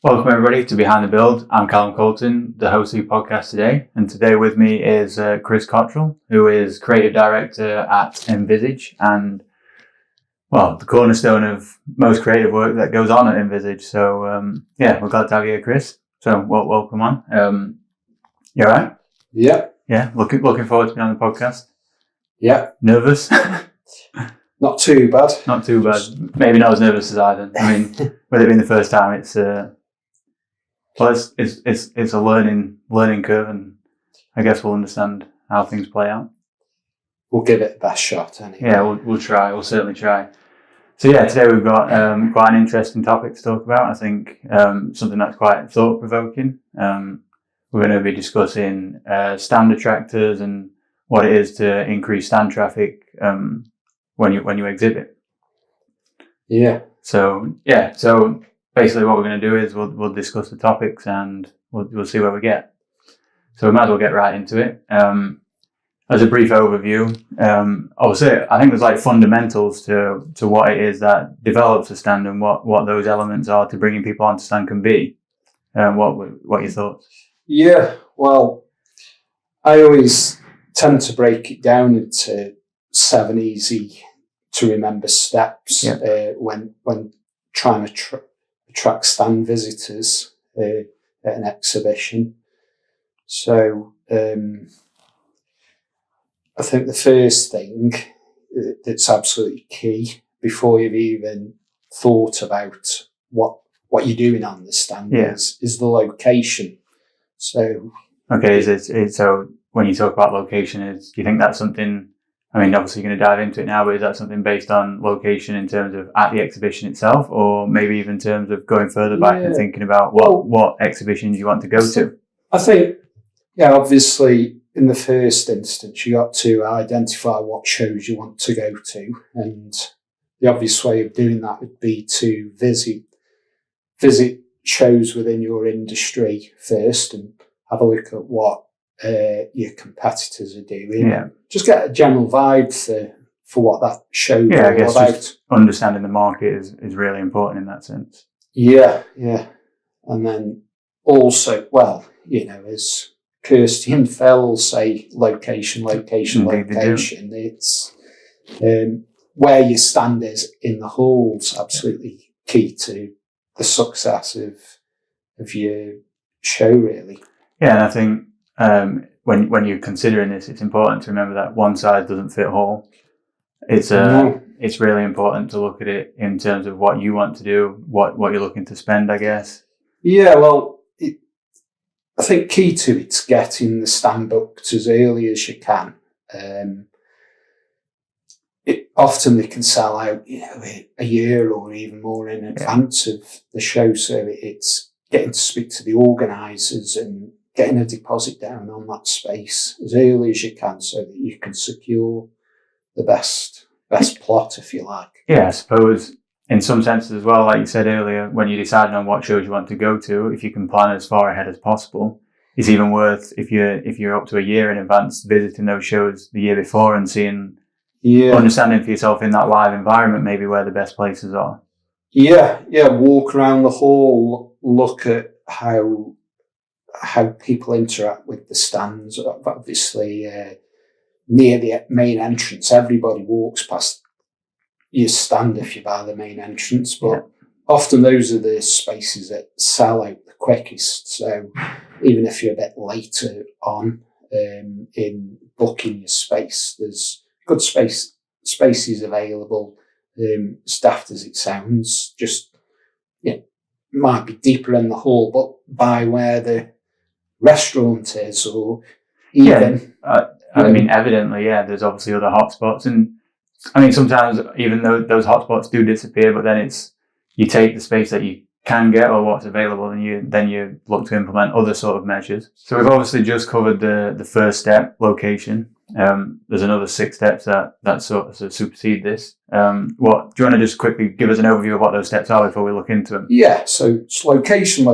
Welcome everybody to Behind the Build. I'm Callum Colton, the host of the podcast today, and today with me is Chris Cottrell, who is creative director at Envisage and, well, the cornerstone of most creative work that goes on at Envisage. So, we're glad to have you here, Chris. So, welcome on. You all right? Yeah. Yeah, looking forward to being on the podcast. Yeah. Nervous? Not too bad. Not too bad. Maybe not as nervous as I then. I mean, with it being the first time, it's a learning curve, and I guess we'll understand how things play out. We'll give it the best shot anyway. Yeah, we'll try. We'll certainly try. So yeah, today we've got quite an interesting topic to talk about. I think something that's quite thought provoking. We're going to be discussing stand attractors and what it is to increase stand traffic when you exhibit. Yeah. So basically what we're going to do is we'll discuss the topics and we'll see where we get. So we might as well get right into it. As a brief overview, obviously I think there's like fundamentals to what it is that develops a stand and what those elements are to bringing people onto stand can be. What are your thoughts? Yeah, well, I always tend to break it down into 7 easy to remember steps when trying to attract stand visitors at an exhibition. So I think the first thing that's absolutely key before you've even thought about what you're doing on the stand is the location. So okay, so when you talk about location, do you think that's something? I mean, obviously you're going to dive into it now, but is that something based on location in terms of at the exhibition itself, or maybe even in terms of going further back and thinking about what exhibitions you want to go to? I think, obviously in the first instance, you got to identify what shows you want to go to. And the obvious way of doing that would be to visit shows within your industry first and have a look at what your competitors are doing. Yeah. Just get a general vibe for what that show is all about. Just understanding the market is really important in that sense. Yeah. And then also, as Kirsty and Phil say, location. It's where your stand is in the hall's absolutely key to the success of your show, really. Yeah, and I think when you're considering this, it's important to remember that one size doesn't fit all. It's really important to look at it in terms of what you want to do, what you're looking to spend, I guess. Yeah, well, I think key to it's getting the stand booked as early as you can. Often they can sell out, a year or even more in advance of the show. So it's getting to speak to the organisers and getting a deposit down on that space as early as you can, so that you can secure the best plot, if you like. Yeah, I suppose in some senses as well, like you said earlier, when you're deciding on what shows you want to go to, if you can plan as far ahead as possible, it's even worth if you're up to a year in advance visiting those shows the year before and seeing. Understanding for yourself in that live environment, maybe where the best places are. Yeah. Walk around the hall, look at how people interact with the stands. Obviously, near the main entrance, everybody walks past your stand if you're by the main entrance, but often those are the spaces that sell out the quickest. So even if you're a bit later on in booking your space, there's good spaces available, staffed as it sounds. Just might be deeper in the hall, but by where the restaurant is, or even. I mean, evidently, there's obviously other hotspots, and I mean sometimes even though those hotspots do disappear, but then you take the space that you can get or what's available, and then you look to implement other sort of measures. So we've obviously just covered the first step, location. There's another 6 steps that sort of supersede this. Do you want to just quickly give us an overview of what those steps are before we look into them? Yeah, so it's location.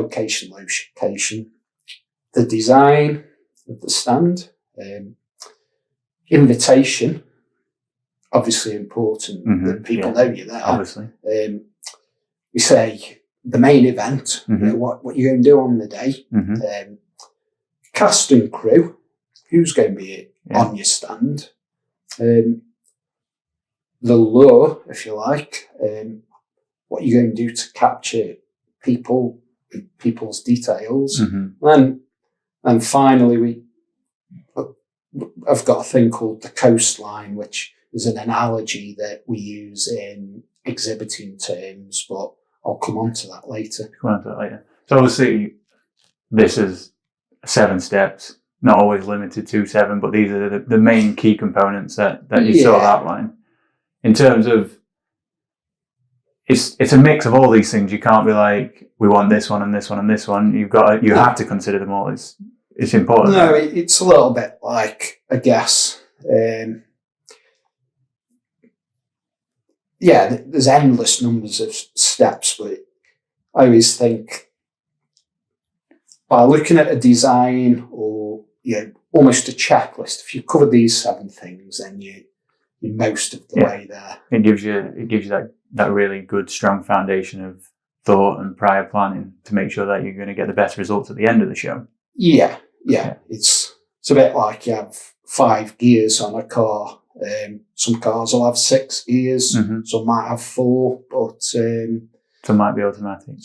The design of the stand, invitation, obviously important that people know you're there. Obviously. We say the main event, you know, what you're going to do on the day. Cast and crew, who's going to be on your stand. The lure, if you like, what you're going to do to capture people's details. And finally, I've got a thing called the coastline, which is an analogy that we use in exhibiting terms, but I'll come on to that later. So obviously, this is 7 steps, not always limited to 7, but these are the main key components that you sort of outline. In terms of, it's a mix of all these things. You can't be like, we want this one and this one and this one. You have to consider them all. It's important. No, it's a little bit like, I guess, there's endless numbers of steps, but I always think by looking at a design or, you know, almost a checklist, if you cover these 7 things, then you're most of the way there. It gives you that really good, strong foundation of thought and prior planning to make sure that you're going to get the best results at the end of the show. Yeah. It's a bit like you have 5 gears on a car. Some cars will have 6 gears, some might have 4, but some might be automatic.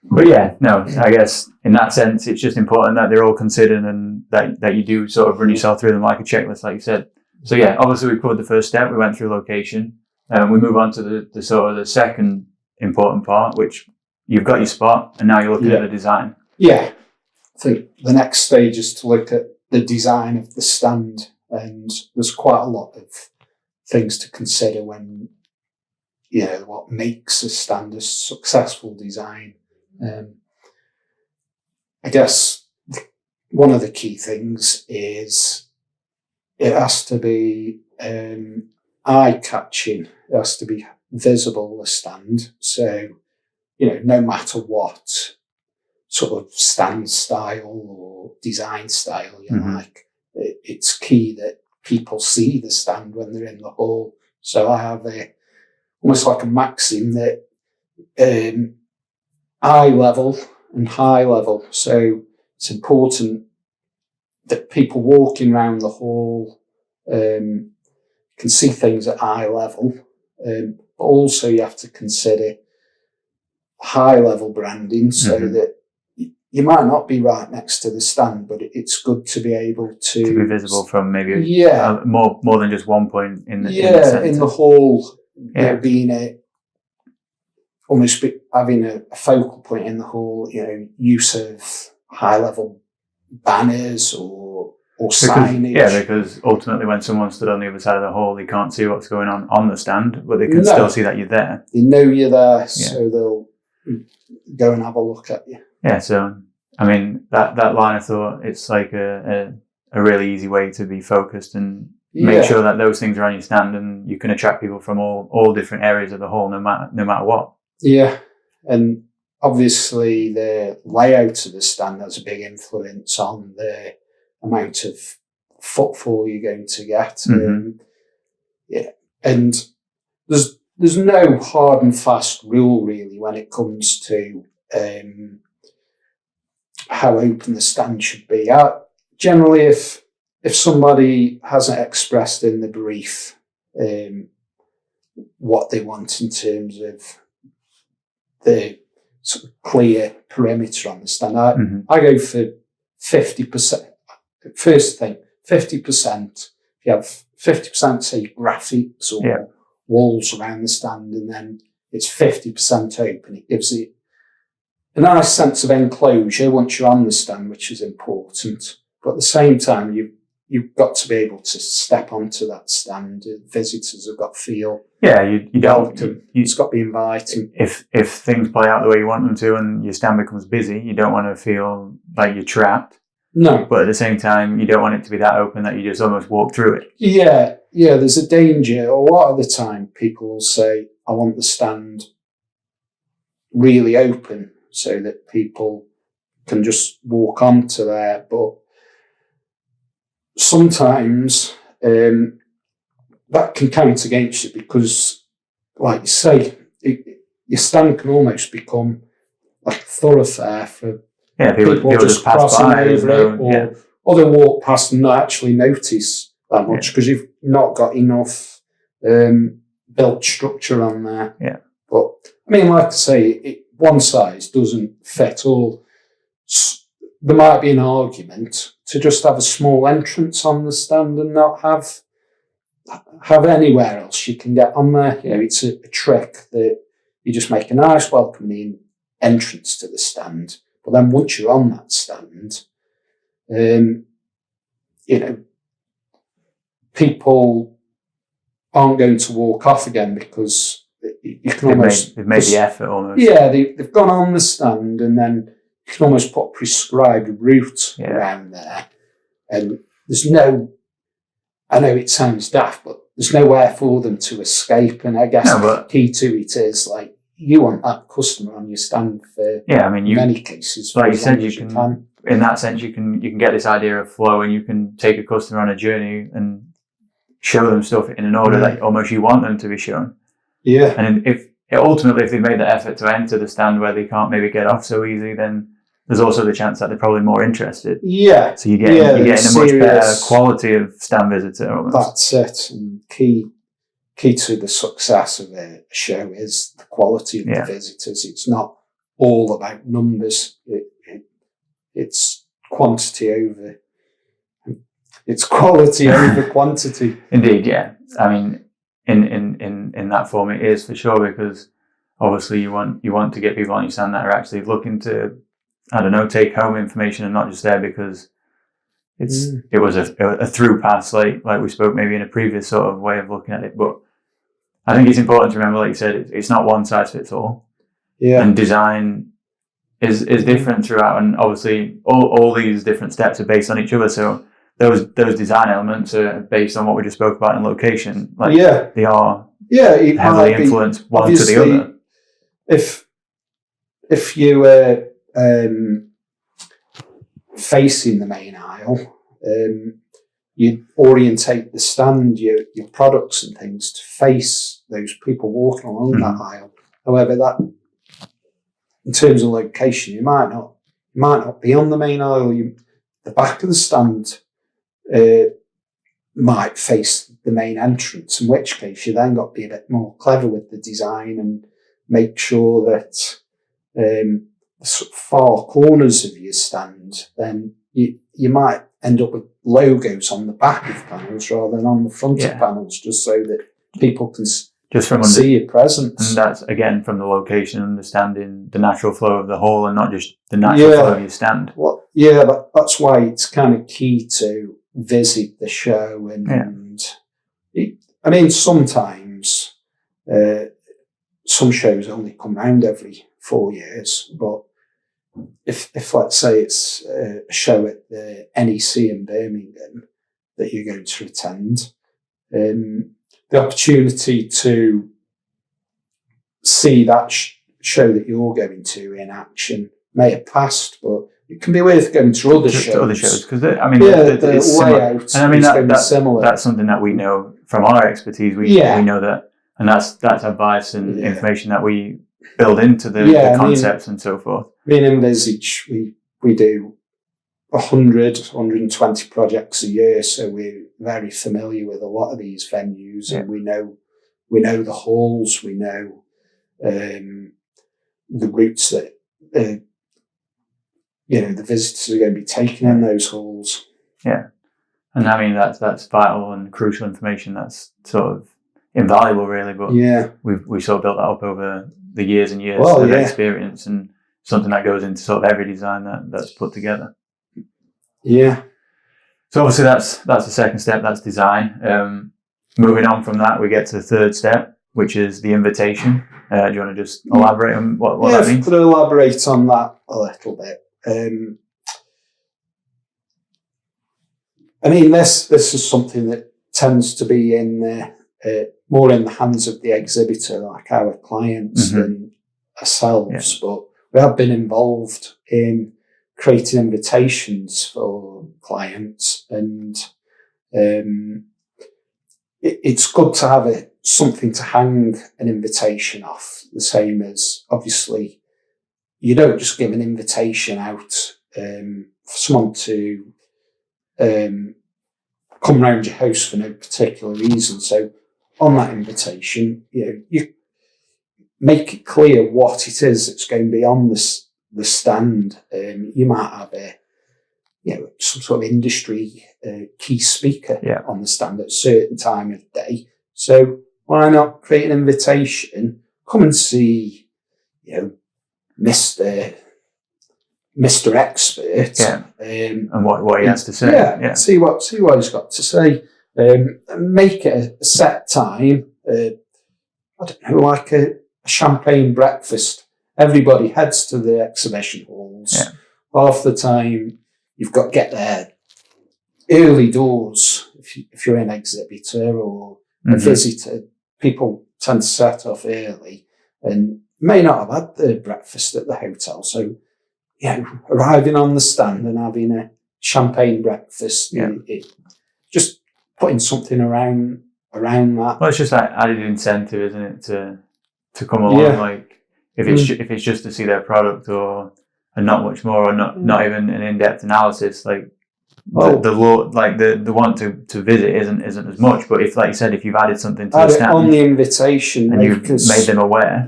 But I guess in that sense, it's just important that they're all considered and that you do sort of run yourself through them like a checklist, like you said. So obviously we covered the first step. We went through location. We move on to the sort of the second important part, which you've got your spot, and now you're looking at the design. Yeah, I think the next stage is to look at the design of the stand, and there's quite a lot of things to consider when, you know, what makes a stand a successful design. I guess one of the key things is it has to be eye-catching. It has to be visible, the stand. So, you know, no matter what sort of stand style or design style you like, it's key that people see the stand when they're in the hall. So I have almost like a maxim that eye level and high level. So it's important that people walking around the hall can see things at eye level. But also you have to consider high level branding so that you might not be right next to the stand, but it's good to be able to be visible from maybe more than just one point in the in the hall. You know, being having a focal point in the hall. You know, use of high level banners or signage. Because ultimately, when someone stood on the other side of the hall, they can't see what's going on the stand, but they can still see that you're there. They know you're there, so they'll go and have a look at you. Yeah, so I mean that line of thought, it's like a really easy way to be focused and make sure that those things are on your stand, and you can attract people from all different areas of the hall, no matter what. Yeah, and obviously the layout of the stand has a big influence on the amount of footfall you're going to get. And there's no hard and fast rule really when it comes to how open the stand should be. Generally, if somebody hasn't expressed in the brief what they want in terms of the sort of clear perimeter on the stand, I go for 50%. First thing, 50%. If you have 50%, say, graphics or walls around the stand, and then it's 50% open, it gives it a nice sense of enclosure once you're on the stand, which is important. But at the same time, you've got to be able to step onto that stand. Visitors have got to feel it's got to be inviting. If things play out the way you want them to and your stand becomes busy, you don't want to feel like you're trapped. No. But at the same time, you don't want it to be that open that you just almost walk through it. Yeah, there's a danger. A lot of the time, people will say, I want the stand really open so that people can just walk onto there. But sometimes that can count against you because, like you say, your stand can almost become like a thoroughfare for people just pass crossing by, over it, or they walk past and not actually notice that much because you've not got enough built structure on there. Yeah. But I mean, like I say, one size doesn't fit all. There might be an argument to just have a small entrance on the stand and not have anywhere else you can get on there. You know, it's a trick that you just make a nice welcoming entrance to the stand. But then once you're on that stand, you know, people aren't going to walk off again because you can they've made the effort almost. Yeah, they've gone on the stand and then you can almost put a prescribed route around there. And there's no, I know it sounds daft, but there's nowhere for them to escape. And I guess the key to it is like, you want that customer on your stand for many cases. Like you said, you can, in that sense, you can get this idea of flow and you can take a customer on a journey and show them stuff in an order that almost you want them to be shown. Yeah. And if they've made the effort to enter the stand where they can't maybe get off so easy, then there's also the chance that they're probably more interested. Yeah. So you're getting a much better quality of stand visitor almost. That's it. And key to the success of a show is the quality of the visitors. It's not all about numbers. It's quantity over. It's quality over quantity. Indeed, yeah. I mean, in that form, it is for sure, because obviously you want to get people on your stand that are actually looking to, I don't know, take home information and not just there because it was a through pass, like we spoke maybe in a previous sort of way of looking at it. But I think it's important to remember, like you said, it's not one size fits all. Yeah. And design is different throughout, and obviously all these different steps are based on each other. So those design elements are based on what we just spoke about in location. Like they are heavily influenced one to the other. If you were facing the main aisle, you orientate the stand, your products and things to face those people walking along that aisle. However, that in terms of location, you might not be on the main aisle. The back of the stand might face the main entrance, in which case you then got to be a bit more clever with the design and make sure that the sort of far corners of your stand, then you might end up with logos on the back of panels rather than on the front of panels, just so that people can see your presence. And that's, again, from the location, understanding the natural flow of the hall and not just the natural flow of your stand. Well, that's why it's kind of key to visit the show. And I mean, sometimes some shows only come round every 4 years, but if let's say it's a show at the NEC in Birmingham that you're going to attend, the opportunity to see that show that you're going to in action may have passed, but it can be worth going to other shows. Because the layout and I mean similar. That's something that we know from our expertise. We know that, and that's advice and information that we build into the concepts and so forth. I mean, in Visage, we do 120 projects a year, so we're very familiar with a lot of these venues, and we know the halls, we know the routes that the visitors are going to be taking in those halls. Yeah, and I mean that's vital and crucial information. That's sort of invaluable, really. But we sort of built that up over the years and years of experience, and something that goes into sort of every design that's put together. Yeah. So obviously that's the second step. That's design. Moving on from that, we get to the third step, which is the invitation. Do you want to just elaborate on what that means? Yeah, to elaborate on that a little bit. I mean, this is something that tends to be more in the hands of the exhibitor, like our clients, than ourselves. But we have been involved in creating invitations for clients, and it's good to have a something to hang an invitation off. The same as, obviously, you don't just give an invitation out for someone to come round your house for no particular reason. So on that invitation, you make it clear what it is that's going to be on the stand. You might have some sort of industry key speaker on the stand at a certain time of day. So why not create an invitation? Come and see, Mr. Expert, and what he has to say. See what he's got to say. And make it a set time. I don't know, like a champagne breakfast. Everybody heads to the exhibition halls. Yeah. Half the time, you've got to get there early doors. If you're an exhibitor or a visitor, people tend to set off early and may not have had their breakfast at the hotel. So, arriving on the stand and having a champagne breakfast, just putting something around that. Well, it's just that added incentive, isn't it, to come along? Like if it's just to see their product and not much more, or not even an in-depth analysis, like the want to visit isn't as much. But if, like you said, if you've added something to the stand on the invitation and you've made them aware,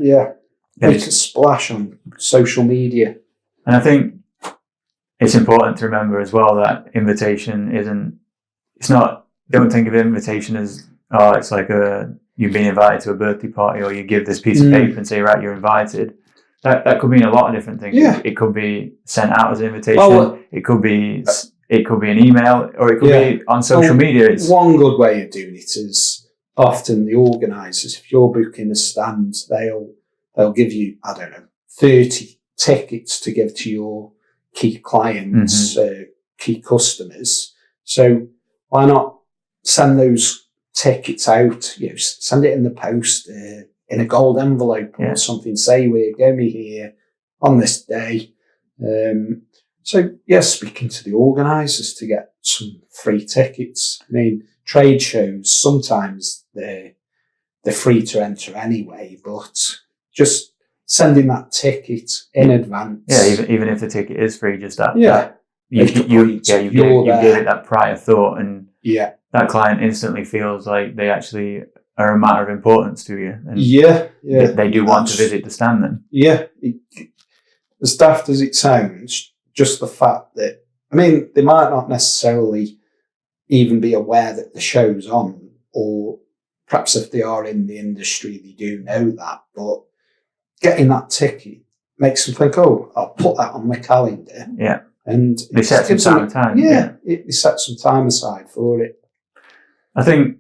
make a splash on social media. And I think it's important to remember as well that invitation don't think of invitation as, it's like you've been invited to a birthday party, or you give this piece of paper and say, right, you're invited. That could mean a lot of different things. Yeah. It could be sent out as an invitation. It could be an email, or it could be on social media. One good way of doing it is often the organisers, if you're booking a stand, they'll give you, 30 tickets to give to your key clients, key customers. So why not send those tickets out? Send it in the post in a gold envelope or something. Say we're going to be here on this day. Speaking to the organisers to get some free tickets. I mean, trade shows sometimes they're free to enter anyway, but just sending that ticket in advance. Yeah, even if the ticket is free, just that. You gave it that prior thought, and that client instantly feels like they actually are a matter of importance to you. And they do want to visit the stand then. Yeah. As daft as it sounds, just the fact that, they might not necessarily even be aware that the show's on, or perhaps if they are in the industry, they do know that, but getting that ticket makes them think, I'll put that on my calendar. Yeah. And they set some time. They set some time aside for it. I think,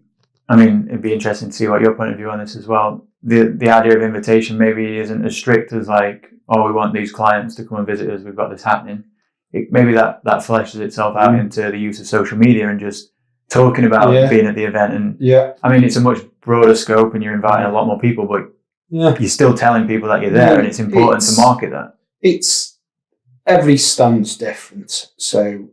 it'd be interesting to see what your point of view on this as well. The idea of invitation maybe isn't as strict as like, we want these clients to come and visit us, we've got this happening. Maybe that fleshes itself out into the use of social media and just talking about being at the event. And it's a much broader scope, and you're inviting a lot more people, but you're still telling people that you're there, and it's important to market that. Every stand's different. So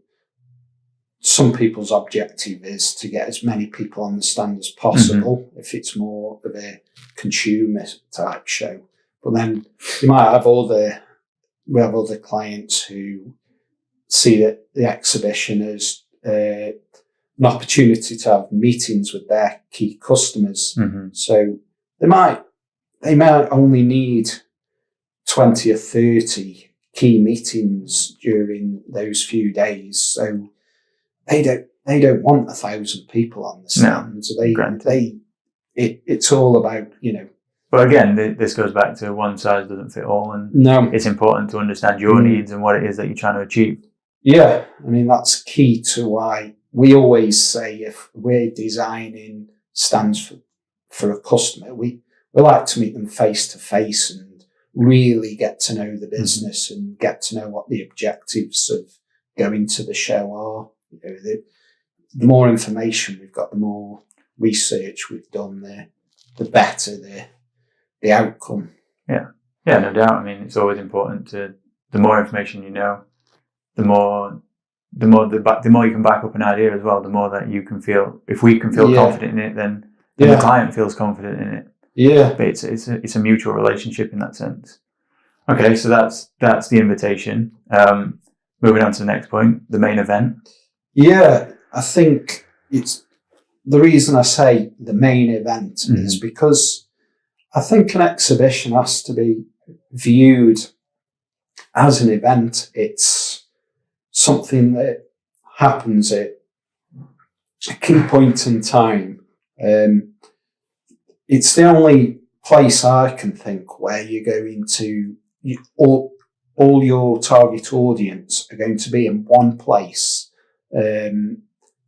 some people's objective is to get as many people on the stand as possible, if it's more of a consumer type show. But then you might have other clients who see the exhibition as an opportunity to have meetings with their key customers. So they might only need 20 or 30 key meetings during those few days. So they don't want 1,000 people on the stand. No, it's all about, But again, this goes back to one size doesn't fit all, and it's important to understand your needs and what it is that you're trying to achieve. Yeah, that's key to why we always say if we're designing stands for a customer, we like to meet them face to face and really get to know the business and get to know what the objectives of going to the show are. The more information we've got, the more research we've done, the better the outcome. Yeah, no doubt. It's always important the more information you know, the more you can back up an idea as well. The more that you can feel, if we can feel confident in it, then and the client feels confident in it. Yeah. But it's a mutual relationship in that sense. Okay, so that's the invitation. Moving on to the next point, the main event. Yeah, I think it's the reason I say the main event is because I think an exhibition has to be viewed as an event. It's something that happens at a key point in time. It's the only place I can think where you're going to, all your target audience are going to be in one place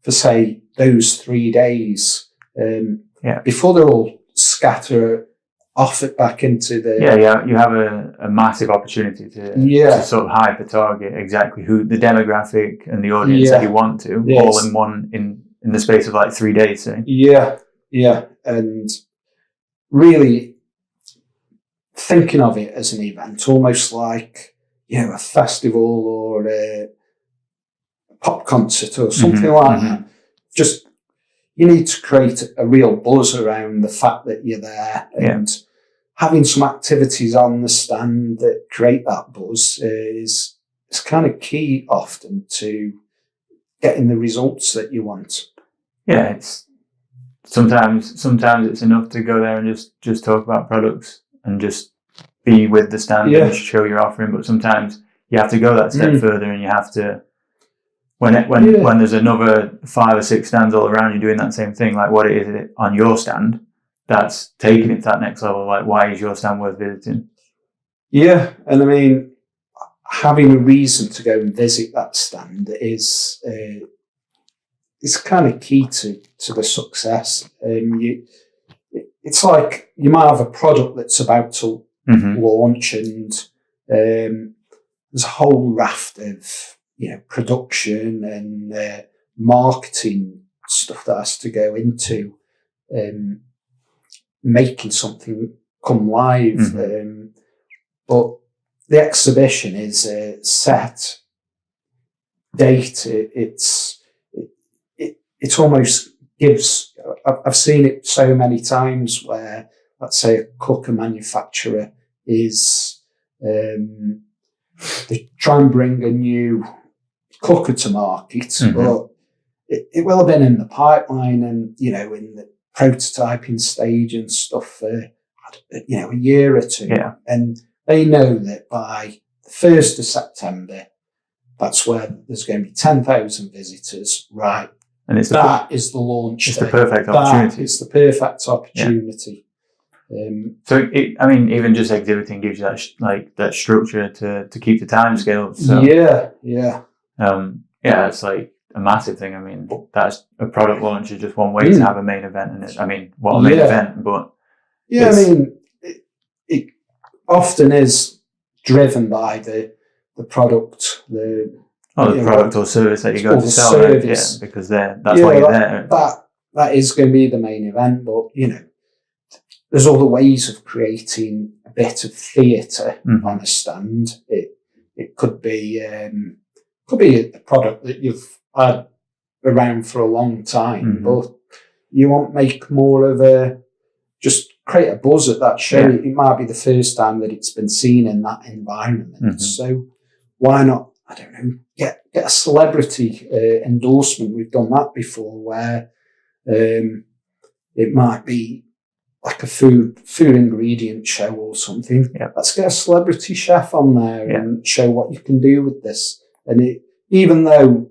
for, say, those 3 days before they all scatter off it back into the... Yeah, you have a massive opportunity to sort of hyper target exactly who the demographic and the audience that you want to, all in one, in the space of like 3 days, say. Yeah, and really thinking of it as an event, almost like, a festival or a pop concert or something like that. Just, you need to create a real buzz around the fact that you're there, and having some activities on the stand that create that buzz is kind of key often to getting the results that you want. Yeah, it's sometimes it's enough to go there and just talk about products and just be with the stand and show your offering, but sometimes you have to go that step further, and you have to when there's another 5 or 6 stands all around you doing that same thing, like what it is on your stand that's taking it to that next level. Like, why is your stand worth visiting? Yeah, and I mean, having a reason to go and visit that stand is kind of key to the success. It's like you might have a product that's about to launch, and there's a whole raft of production and marketing stuff that has to go into making something come live. But the exhibition is a set date. It almost gives. I've seen it so many times where, let's say, a cooker manufacturer is they try and bring a new cooker to market, but it will have been in the pipeline and in the prototyping stage and stuff for a year or two, and they know that by the 1st of September, that's where there's going to be 10,000 visitors, right? And is the launch. It's the perfect opportunity. It's the perfect opportunity. So, even just exhibiting gives you that structure to keep the time scale. So, it's like a massive thing. I mean, that's a product launch is just one way to have a main event, and what a main event, but it often is driven by the product, the product or service that you go to sell, because that's why you're there. That is going to be the main event, but there's other ways of creating a bit of theatre on a stand. It could be a product that you've had around for a long time, but you want to make more of just create a buzz at that show. It might be the first time that it's been seen in that environment. So why not, I don't know, get a celebrity endorsement. We've done that before, where it might be like a food ingredient show or something. Let's get a celebrity chef on there and show what you can do with this. And even though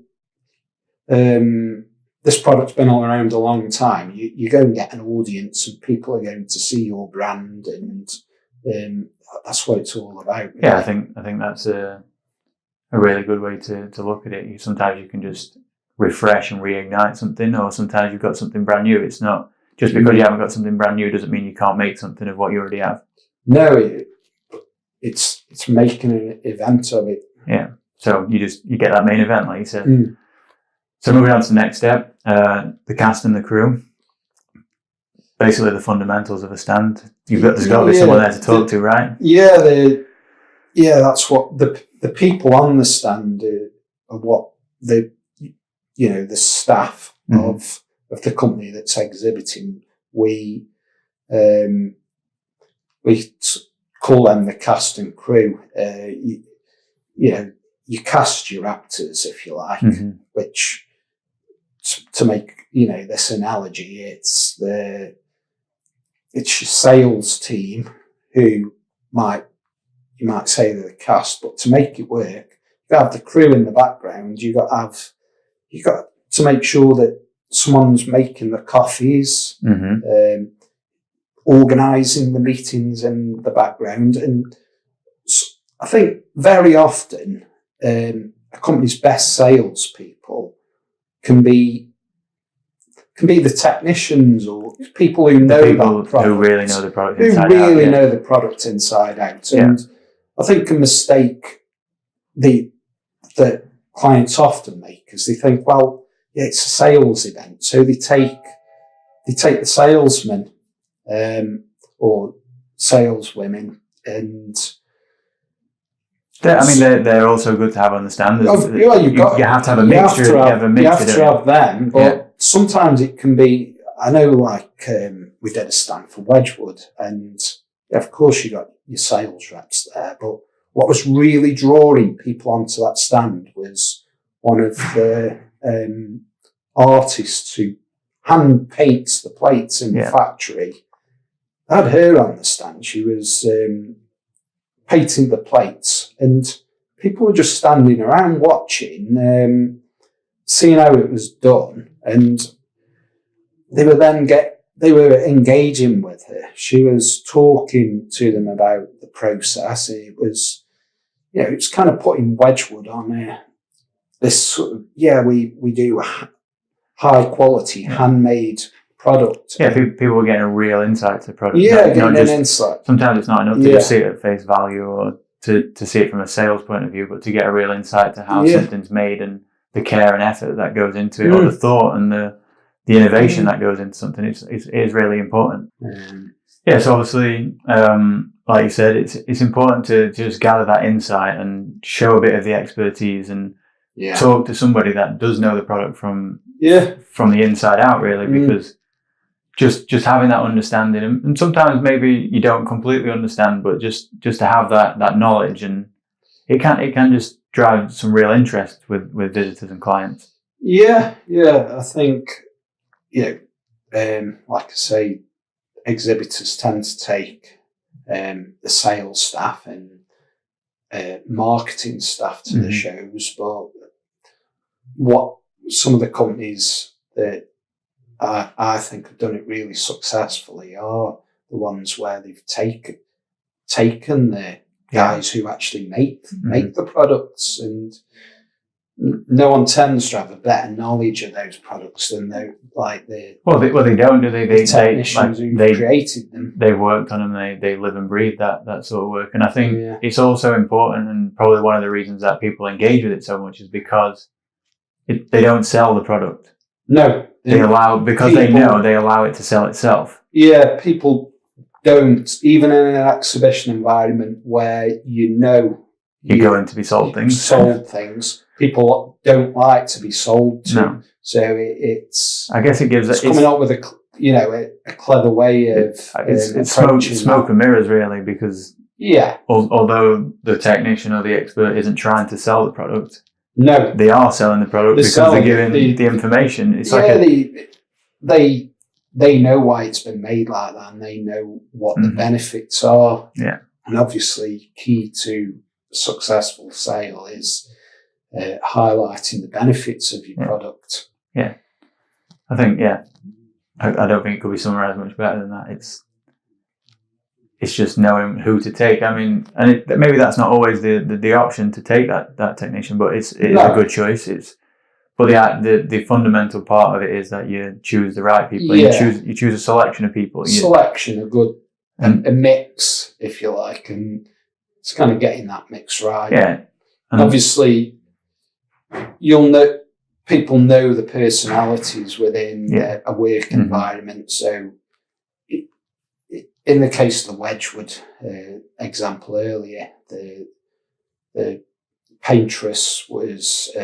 this product's been all around a long time, you go and get an audience, and people are going to see your brand, and that's what it's all about. Yeah, I think that's a really good way to look at it. Sometimes you can just refresh and reignite something, or sometimes you've got something brand new. It's not just because you haven't got something brand new doesn't mean you can't make something of what you already have. No, it's making an event of it. Yeah. So you get that main event, like you said. So moving on to the next step, the cast and the crew. Basically, the fundamentals of a stand. There's got to be someone there to talk to, right? Yeah, that's what the people on the stand are what the staff of the company that's exhibiting, we call them the cast and crew. You cast your actors, if you like, which, to make, this analogy, it's your sales team who you might say they're the cast, but to make it work, you have the crew in the background. You got to make sure that someone's making the coffees, organising the meetings in the background. And I think very often a company's best salespeople can be the technicians or people who know that product, who really know the product inside out. And I think a mistake that clients often make is they think, well, it's a sales event, so they take the salesmen or saleswomen, and they're also good to have on the stand. You have to have a mixture. You have to have them, but sometimes it can be. I know, like we did a stand for Wedgwood, and of course you got your sales reps there, but what was really drawing people onto that stand was one of the artists who hand paints the plates in the factory. I had her on the stand. She was painting the plates, and people were just standing around watching, seeing how it was done, and they were engaging with her. She was talking to them about the process. It was, it's kind of putting Wedgwood on this sort of, we do high quality handmade product. Yeah, people were getting a real insight to the product. Getting an insight. Sometimes it's not enough to just see it at face value or to see it from a sales point of view, but to get a real insight to how something's made and the care and effort that goes into it, or the thought and the innovation that goes into something. It is really important. So obviously, like you said, it's important to just gather that insight and show a bit of the expertise and talk to somebody that does know the product from the inside out, really, because just having that understanding, and sometimes maybe you don't completely understand, but just to have that knowledge, and it can just drive some real interest with visitors and clients. I think like I say, exhibitors tend to take the sales staff and marketing staff to the shows, but what some of the companies that I think have done it really successfully are the ones where they've taken the guys who actually make the products, and no one tends to have a better knowledge of those products than they don't, do they? The technicians who created them. They've worked on them. They live and breathe that sort of work. And I think it's also important, and probably one of the reasons that people engage with it so much is because they don't sell the product. No, they allow it to sell itself. Yeah, people don't, even in an exhibition environment where you're going to be sold things. People don't like to be sold to. No. So it's. I guess it's coming up with a clever way of. It's smoke and mirrors, really, because although the technician or the expert isn't trying to sell the product, no, they are selling the product because they're giving the information. It's they know why it's been made like that, and they know what the benefits are. Yeah, and obviously, key to successful sale is highlighting the benefits of your product. Yeah, I think I don't think it could be summarised much better than that. It's just knowing who to take. I mean, and maybe that's not always the option to take that technician, but it's a good choice. But the fundamental part of it is that you choose the right people. Yeah. You choose a selection of people. A good a mix, if you like, and it's kind of getting that mix right. Yeah, and obviously people know the personalities within a work environment. So, in the case of the Wedgwood example earlier, the paintress was.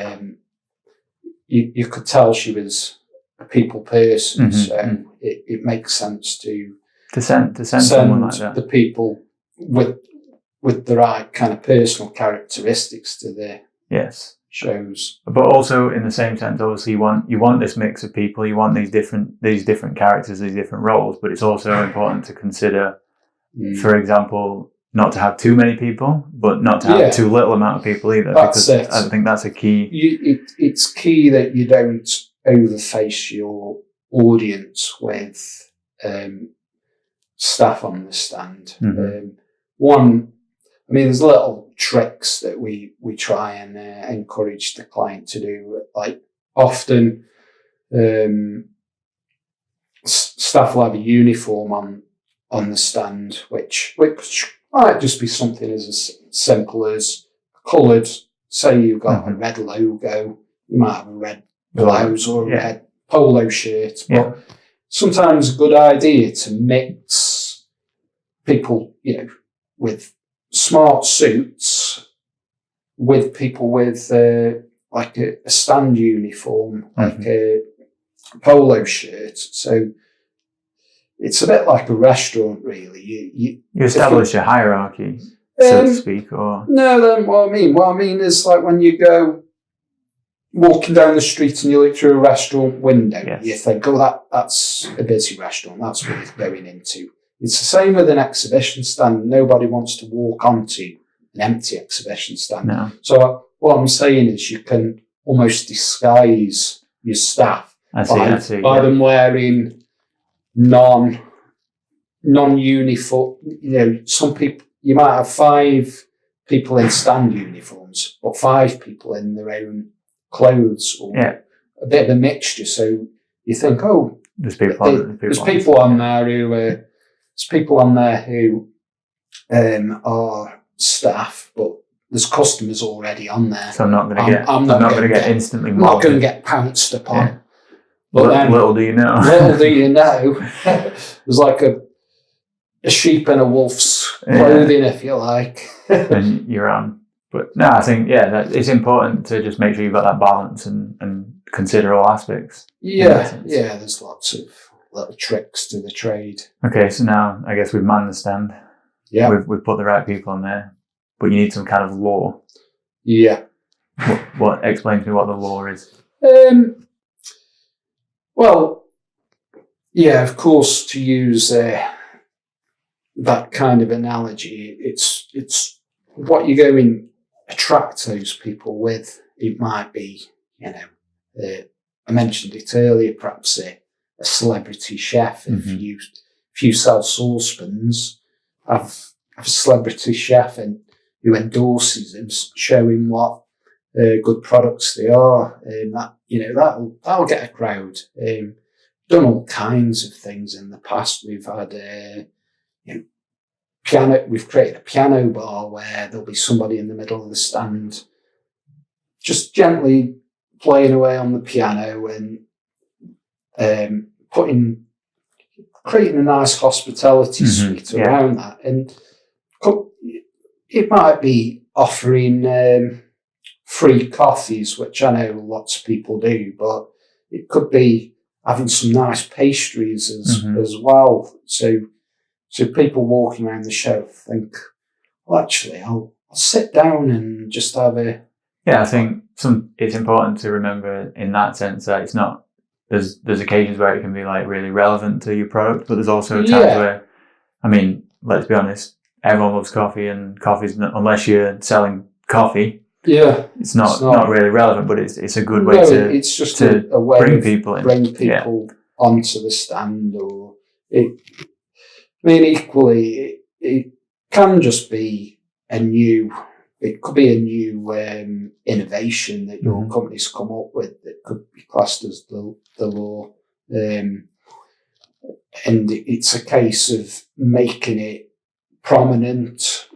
You could tell she was a people person, so it makes sense to send someone like that. the people with the right kind of personal characteristics to their Yes. shows. But also in the same sense, obviously you want this mix of people, you want these different characters, these different roles, but it's also important to consider, for example, not to have too many people, but not to have too little amount of people either. That's because it. I think that's a key. It's key that you don't overface your audience with staff on the stand. There's little tricks that we try and encourage the client to do. Like often, staff will have a uniform on the stand, which might just be something as simple as coloured. Say you've got a red logo, you might have a red blouse or a red polo shirt. But sometimes a good idea to mix people, with smart suits with people with like a stand uniform, like a polo shirt. So it's a bit like a restaurant, really. You establish a hierarchy, so to speak, or no. Then what I mean is like when you go walking down the street and you look through a restaurant window, you think, "Oh, that's a busy restaurant. That's worth going into." It's the same with an exhibition stand. Nobody wants to walk onto an empty exhibition stand. No. So what I'm saying is you can almost disguise your staff by them wearing non-uniform. Some people, you might have 5 people in stand uniforms, but 5 people in their own clothes, or a bit of a mixture. So you think, oh, there's people on there who are staff, but there's customers already on there. So I'm not going to get instantly. I'm not going to get pounced upon. Yeah. But little do you know. There's like a sheep in a wolf's clothing, if you like. And you're on. But no, I think that it's important to just make sure you've got that balance and consider all aspects. There's lots of little tricks to the trade. Okay, so now I guess we've manned the stand. Yeah. We've put the right people on there, but you need some kind of law. Yeah. What explains to me what the law is? Well, of course, to use that kind of analogy, it's what you're going to attract those people with. It might be, I mentioned it earlier, perhaps a celebrity chef. If you sell saucepans, have a celebrity chef who endorses them, showing what good products they are. That'll get a crowd. Done all kinds of things in the past. We've had piano. We've created a piano bar where there'll be somebody in the middle of the stand, just gently playing away on the piano and creating a nice hospitality suite around that. And it might be offering free coffees, which I know lots of people do, but it could be having some nice pastries as well. So people walking around the show think, well, actually, I'll sit down and just have a... Yeah, I think it's important to remember in that sense that it's not... There's occasions where it can be like really relevant to your product, but there's also times where, let's be honest, everyone loves coffee, and coffee's not, unless you're selling coffee, it's not really relevant. But it's a good way it's just a way bring of people in, bring people onto the stand. Or equally, it can just be it could be a new innovation that your company's come up with that could be classed as the law. And it's a case of making it prominent,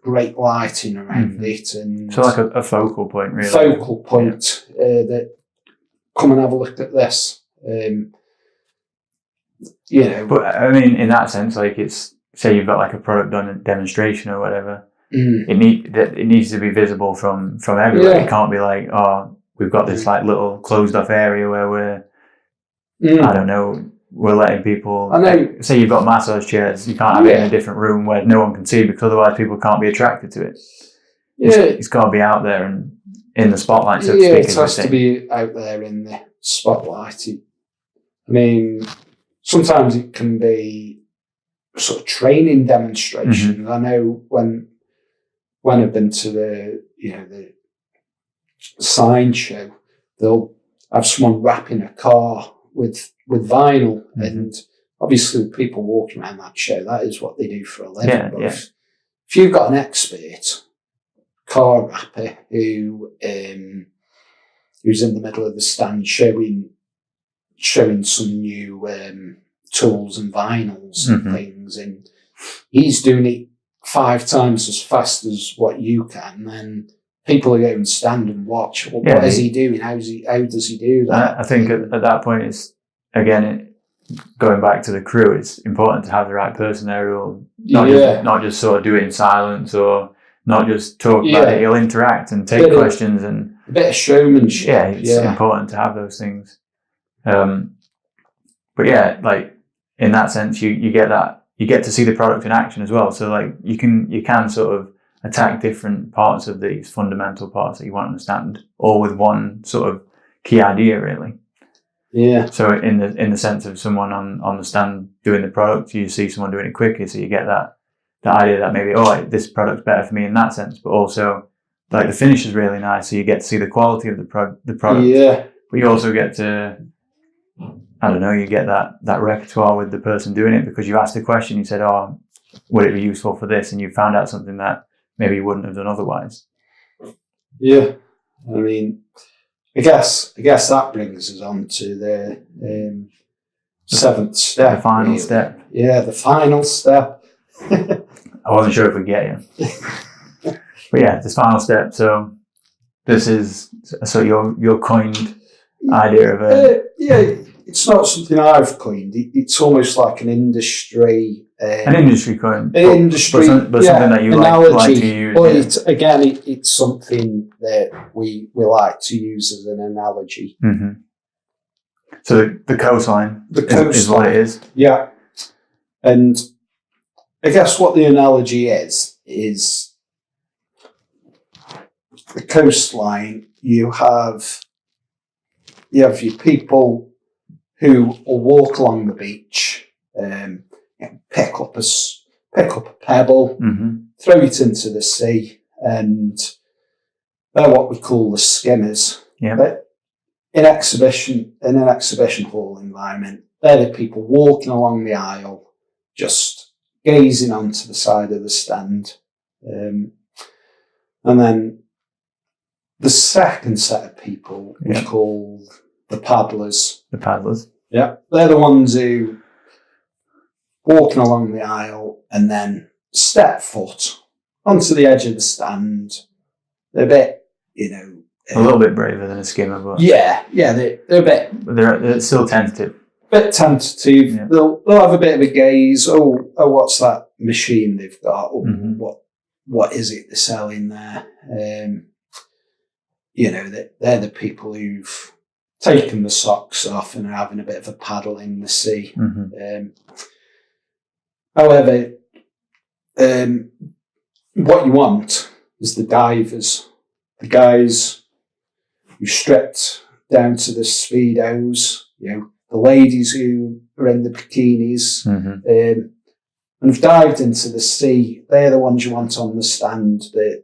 great lighting around it. And so like a focal point, really. Focal point that come and have a look at this. But in that sense, like it's, say you've got like a product on a demonstration or whatever, it needs to be visible from everywhere. It can't be like, oh, we've got this like little closed off area where I don't know, we're letting people, I know. say you've got massage chairs, you can't have it in a different room where no one can see because otherwise people can't be attracted to it. It's got to be out there and in the spotlight, so to speak. It has to be out there in the spotlight. I mean, sometimes it can be sort of training demonstrations. I know when I've been to the sign show, they'll have someone wrapping a car with vinyl, and obviously people walking around that show, that is what they do for a living. But if you've got an expert car wrapper who's in the middle of the stand showing some new tools and vinyls and things, and he's doing it 5 times as fast as what you can, then people are going to stand and watch. Well, what is he doing? How does he do that? I think at that point, it's again going back to the crew. It's important to have the right person there who'll not just sort of do it in silence or not just talk about it. He'll interact and take questions and a bit of showmanship. Yeah, it's important to have those things. But yeah, like in that sense, you get that. You get to see the product in action as well. So like you can sort of attack different parts of these fundamental parts that you want to understand, all with one sort of key idea, really. Yeah. So in the sense of someone on the stand doing the product, you see someone doing it quicker, so you get that idea that maybe this product's better for me in that sense, but also like the finish is really nice, so you get to see the quality of the product. Yeah. But you also get to, I don't know, you get that repertoire with the person doing it because you asked the question, you said, would it be useful for this? And you found out something that maybe you wouldn't have done otherwise. Yeah. I mean, I guess that brings us on to the 7th step. The final step. Yeah, the final step. I wasn't sure if we'd get you. But yeah, this final step. So this is your coined idea of a... it's not something I've coined. It's almost like an industry... an industry coin. An industry, but something that you like to use. But it's something that we like to use as an analogy. Mm-hmm. So the coastline is what it is. Yeah. And I guess what the analogy is the coastline. You have your people who will walk along the beach, pick up a pebble, throw it into the sea, and they're what we call the skimmers. Yeah. But in an exhibition hall environment, they're the people walking along the aisle, just gazing onto the side of the stand. And then the second set of people we call the paddlers. The paddlers. Yeah. They're the ones who walking along the aisle and then step foot onto the edge of the stand. They're a bit, a little bit braver than a skimmer, but they're a bit. But they're still tentative. Bit tentative. Yeah. They'll have a bit of a gaze. Oh, what's that machine they've got? What is it they're selling there? They're the people who've taken the socks off and are having a bit of a paddle in the sea. However, what you want is the divers, the guys who stripped down to the Speedos, the ladies who are in the bikinis, and have dived into the sea. They're the ones you want on the stand. The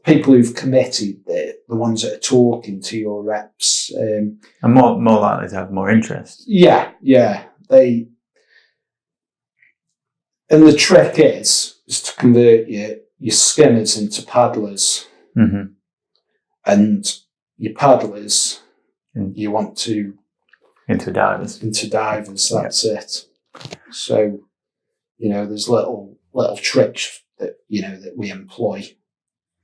people who've committed, the ones that are talking to your reps. And more likely to have more interest. Yeah. And the trick is to convert your skimmers into paddlers. And your paddlers, you want to... Into divers, that's it. So, there's little tricks that, that we employ.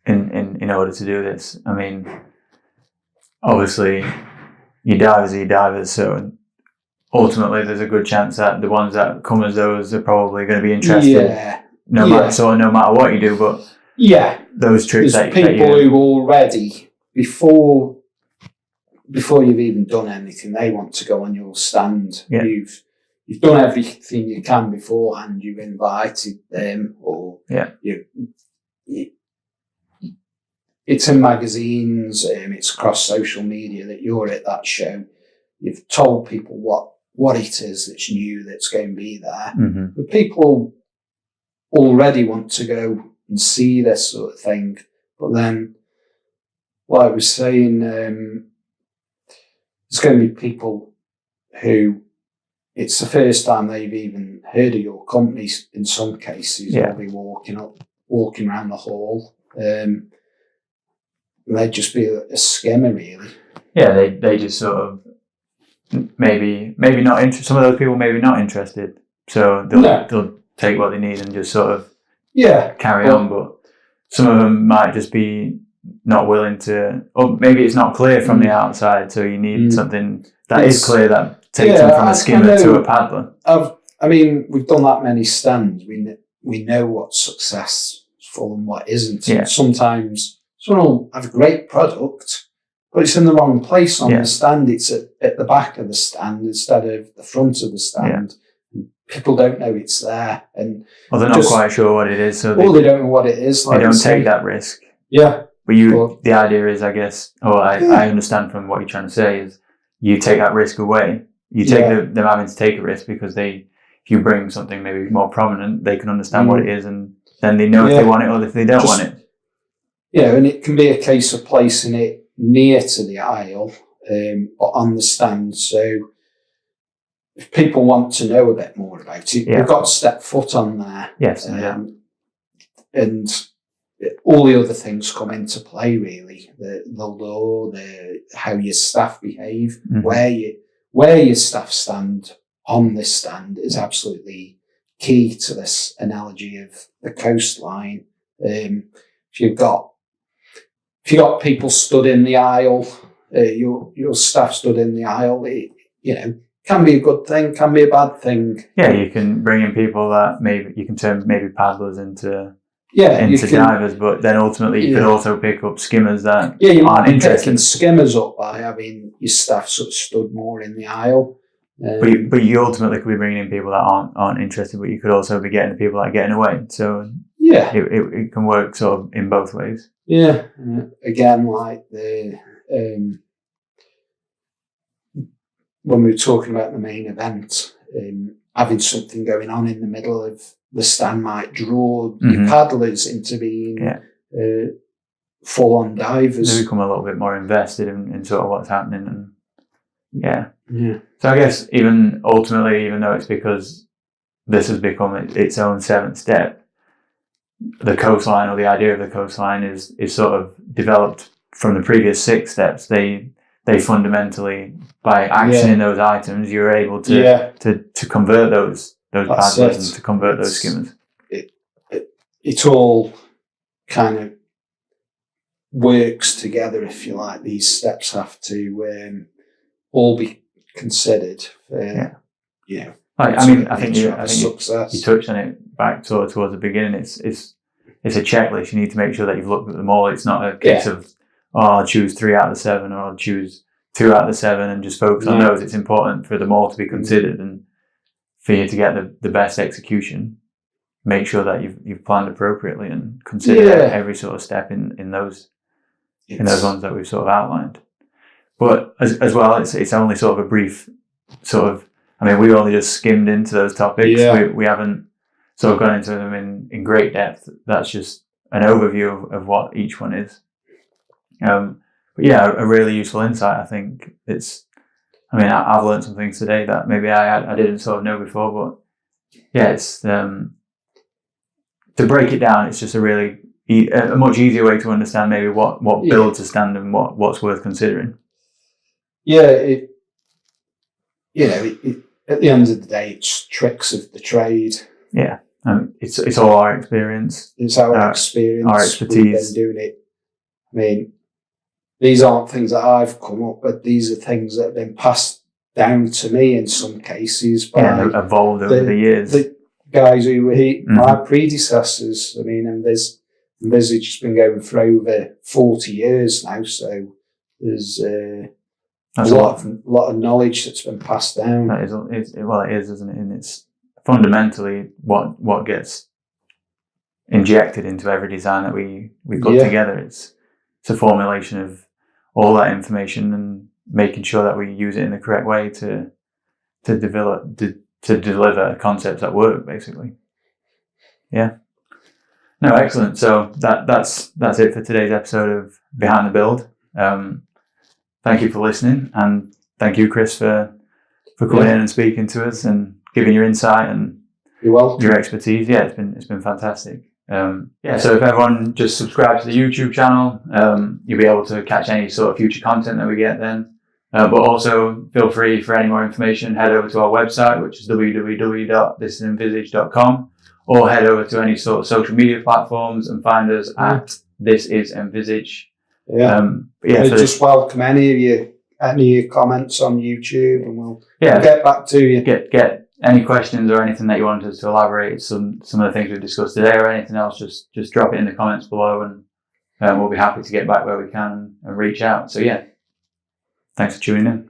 In order to do this. I mean, obviously, your divers are your divers, so ultimately there's a good chance that the ones that come as those are probably going to be interested no matter what you do, but those tricks there's people who already, before before you've even done anything, they want to go on your stand. Yeah. You've done everything you can beforehand. You've invited them, or it's in magazines, it's across social media that you're at that show. You've told people what it is that's new, that's going to be there. Mm-hmm. But people already want to go and see this sort of thing. But then, like I was saying, there's going to be people who it's the first time they've even heard of your company in some cases. Yeah. They'll be walking around the hall. They'd just be a skimmer, really. Yeah, they just sort of maybe not interested. Some of those people maybe not interested, so they'll take what they need and just sort of carry on. But some of them might just be not willing to, or maybe it's not clear from the outside, so you need something that is clear that takes them from a skimmer to a paddler. I mean, we've done that many stands. We know what's successful and what isn't. Yeah. And sometimes someone will have a great product, but it's in the wrong place on the stand. It's at the back of the stand instead of the front of the stand. Yeah. People don't know it's there, and they're not quite sure what it is, so they don't know what it is. Like they don't take that risk. Yeah, but the idea is, I guess, I understand from what you're trying to say is you take that risk away. You take them having to take a risk because if you bring something maybe more prominent, they can understand what it is, and then they know if they want it or if they don't want it. Yeah, and it can be a case of placing it near to the aisle or on the stand. So if people want to know a bit more about it, they've got to step foot on there. Yes, and all the other things come into play, really. The law, how your staff behave, where your staff stand on this stand is absolutely key to this analogy of the coastline. If you've got people stood in the aisle, your staff stood in the aisle, it can be a good thing, can be a bad thing. Yeah, you can bring in people that maybe you can turn maybe paddlers into divers, but then ultimately you could also pick up skimmers that aren't interested. Picking skimmers up by having your staff sort of stood more in the aisle. But you ultimately could be bringing in people that aren't interested, but you could also be getting the people that are getting away. So it can work sort of in both ways. Yeah, again, like when we were talking about the main event, having something going on in the middle of the stand might draw your paddlers into being full-on divers. They become a little bit more invested in sort of what's happening, and So I guess even though it's because this has become its own seventh step, the coastline, or the idea of the coastline, is sort of developed from the previous 6 steps. They fundamentally, by actioning those items, you're able to convert those paddlers and to convert those skimmers. It all kind of works together, if you like. These steps have to all be considered. I think you touched on it back towards the beginning. It's a checklist. You need to make sure that you've looked at them all. It's not a case of I'll choose 3 out of the 7, or I'll choose 2 out of the 7 and just focus on those. It's important for them all to be considered, and for you to get the best execution, make sure that you've planned appropriately and consider every sort of step in those ones that we've sort of outlined. But as well, it's only sort of a brief sort of. I mean, we've only just skimmed into those topics. We haven't sort of gone into them in great depth. That's just an overview of what each one is. But a really useful insight. I think I've learned some things today that maybe I didn't sort of know before. But it's to break it down. It's just a much easier way to understand maybe what builds a stand and what's worth considering. At the end of the day, it's tricks of the trade. Yeah, it's all our experience. It's our experience, our expertise. We've been doing it. I mean, these aren't things that I've come up with. These are things that have been passed down to me in some cases by they've evolved over the years. The guys who were my predecessors. I mean, and Envisage has been going for over 40 years now. So there's That's a lot of knowledge that's been passed down. That is, it is, isn't it? And it's fundamentally what gets injected into every design that we put together. It's a formulation of all that information and making sure that we use it in the correct way to deliver concepts that work, basically. Yeah. No, excellent. So that's it for today's episode of Behind the Build. Thank you for listening, and thank you, Chris, for coming in and speaking to us and giving your insight and your expertise. Yeah, it's been fantastic. So if everyone just subscribe to the YouTube channel, you'll be able to catch any sort of future content that we get then. But also feel free, for any more information, head over to our website, which is www.thisisenvisage.com, or head over to any sort of social media platforms and find us at This Is Envisage. Just welcome any of your comments on YouTube, and we'll get back to you. Get any questions or anything that you want us to elaborate some of the things we've discussed today, or anything else, just drop it in the comments below, and we'll be happy to get back where we can and reach out. So thanks for tuning in.